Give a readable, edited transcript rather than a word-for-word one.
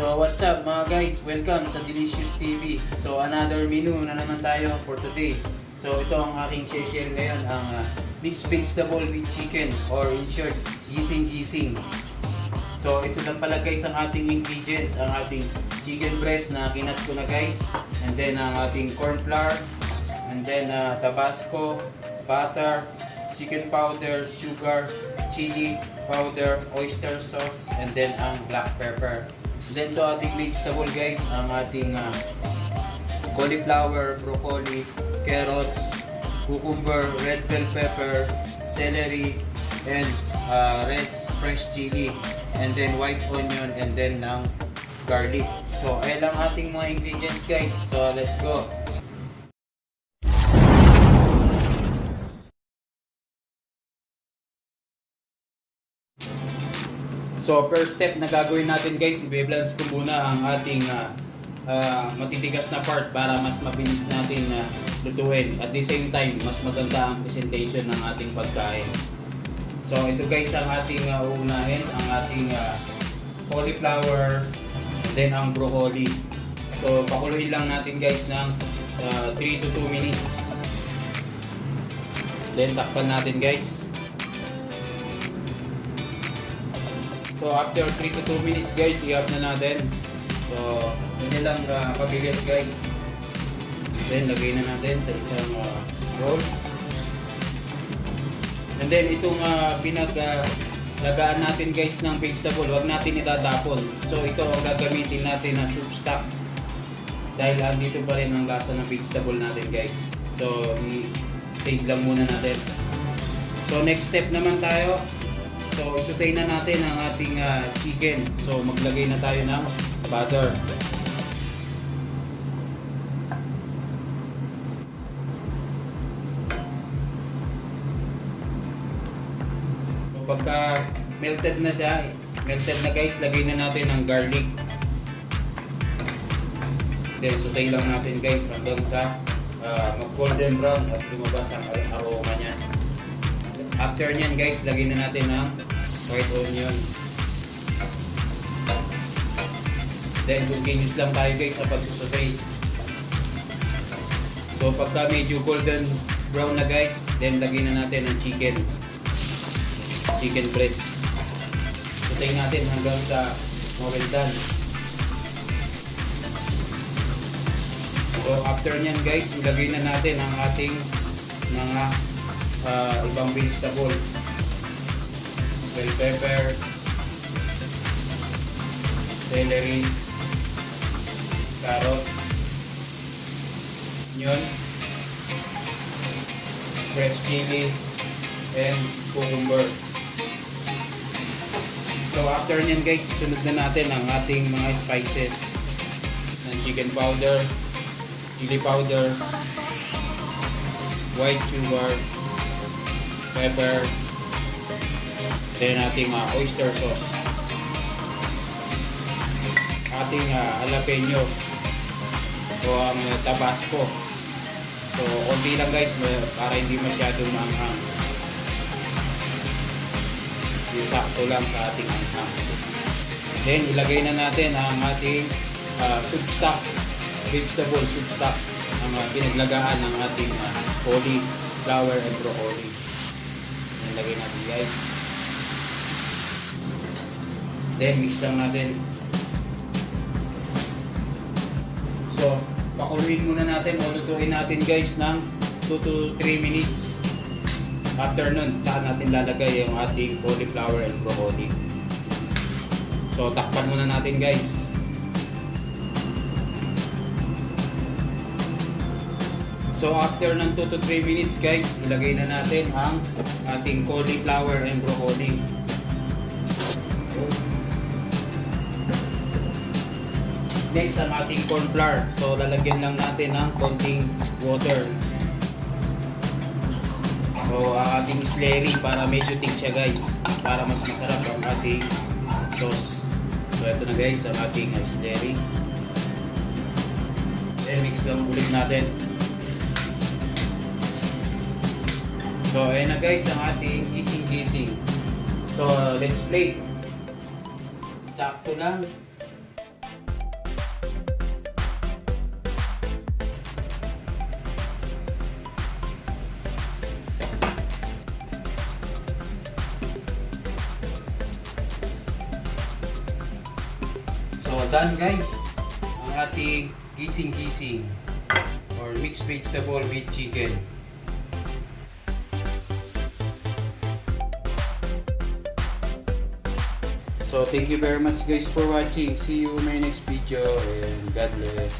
So what's up mga guys? Welcome sa Delicious TV. So another menu na naman tayo for today. So ito ang aking share ngayon, ang mixed vegetable with chicken, or in short, gising gising. So ito lang pala guys ang ating ingredients, ang ating chicken breast na kinat ko na guys, and then ang ating corn flour, and then tabasco, butter, chicken powder, sugar, chili powder, oyster sauce, and then ang black pepper. And then to ating vegetable guys, ang ating cauliflower, broccoli, carrots, cucumber, red bell pepper, celery, and red fresh chili, and then white onion, and then ng garlic. So ayan lang ating mga ingredients guys. So let's go. So first step na gagawin natin guys, i-balance ko muna ang ating matitigas na part para mas mabilis natin lutuin. At the same time, mas maganda ang presentation ng ating pagkain. So ito guys ang ating uunahin, ang ating cauliflower, and then ang broccoli. So pakuluin lang natin guys ng 3 to 2 minutes. Then takpan natin guys. So after 3 to 2 minutes guys, i-up na natin. So yun lang kabilis guys. Then lagay na natin sa isang roll. And then itong pinaglagaan natin guys ng vegetable, wag natin itatapon. So ito ang gagamitin natin na soup stock. Dahil andito pa rin ang lasa ng vegetable natin guys. So i-save lang muna natin. So next step naman tayo. So, isutay na natin ang ating chicken. So, maglagay na tayo ng butter. So, pagka melted na siya, melted na guys, lagay na natin ang garlic. Then, isutay lang natin guys hanggang sa mag-golden brown at lumabas ang aroma niya. After nyan guys, lagay na natin ang white onion. Then continuous lang tayo guys sa pagsusutay. So pagka medyo golden brown na guys, then lagay na natin ang chicken breast. Sutay natin hanggang sa well done. So after nyan guys, lagay na natin ang ating mga ibang vegetable, bell pepper, celery, carrots, onion, fresh chili, and cucumber. So after nyan guys, sunod na natin ang ating mga spices ng chicken powder, chili powder, white sugar, pepper, then ating oyster sauce, ating jalapeno, o ang tabasco. So konti lang guys para hindi masyadong maanghang. Sakto lang sa ating anghang. Then ilagay na natin ang ating soup stock, vegetable soup stock, ang pinaglagaan ng ating cauliflower and broccoli. Lagay natin guys. Then mix lang natin. So pakuluin muna natin o lutuin natin guys ng 2 to 3 minutes. After nun, saka natin lalagay yung ating cauliflower and broccoli. So takpan muna natin guys. So after ng 2 to 3 minutes guys, ilagay na natin ang ating cauliflower and broccoli. Next ang ating corn flour. So lalagyan lang natin ng konting water. So ating slurry para medyo thick siya guys, para mas masarap ang ating sauce. So ito na guys ang ating slurry. Then mix lang ulit natin. So ayan na guys ang ating gising gising. So let's plate. Sakto lang. done guys ang ating gising gising or mixed vegetable with chicken. So thank you very much guys for watching. See you in my next video and God bless.